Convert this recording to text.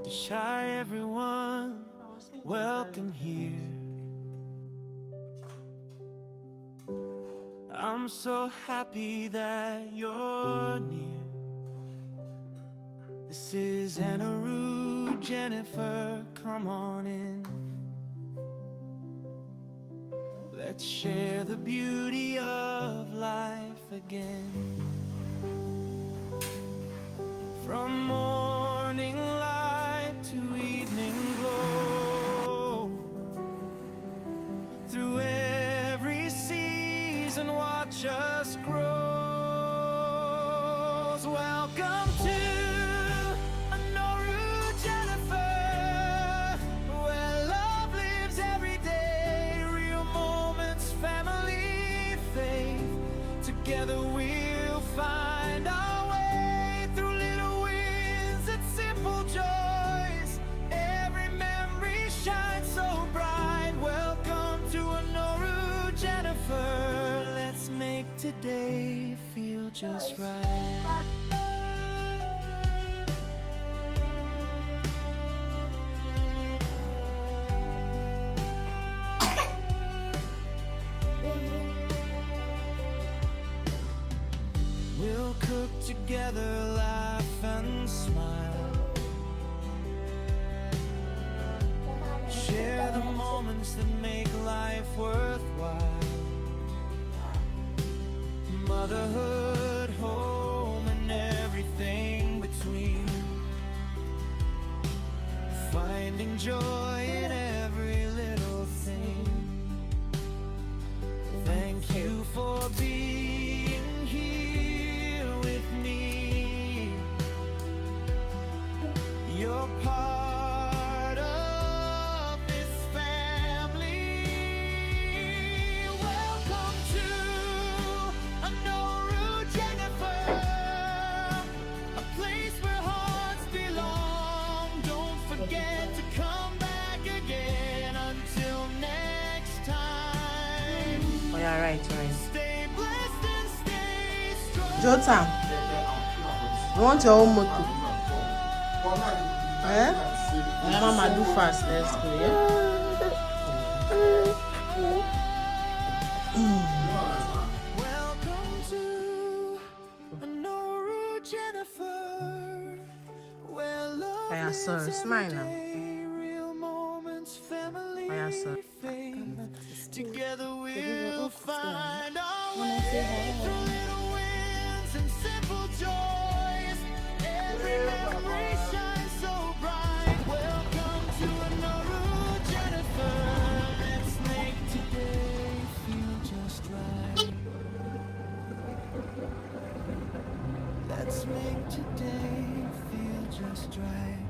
Shy everyone, welcome here. I'm so happy that you're near. This is Anorue, Jennifer, come on in. Let's share the beauty of life again. From morning light to evening glow, through every season watch us grow. So welcome to Anorue, Jennifer, where love lives every day. Real moments, family, faith. Together we'll find our way through little wins and simple joys. Every memory shines so bright. Welcome to Anorue, Jennifer. Let's make today feel just right. We'll cook together, laugh and smile. Share the moments that make life worthwhile. Motherhood, home, and everything between. Finding joy in every little thing. Thank you for being here with me. You're part of this family. Welcome to Anorue, Jennifer, a place where hearts belong. Don't forget to come back again. Until next time. Oh yeah, right. Stay blessed and stay strong. Jota, you want your own motor? Eh? Mama, do fast. Let's go. Yeah? Welcome to Anorue, Jennifer, where love I lives saw her smile every now. day. Real moments, family, I saw. faith. Together we'll find our way through little wins and simple joys. Every memory shines so bright. Welcome to Anorue, Jennifer. Let's make today feel just right. Let's make today feel just right.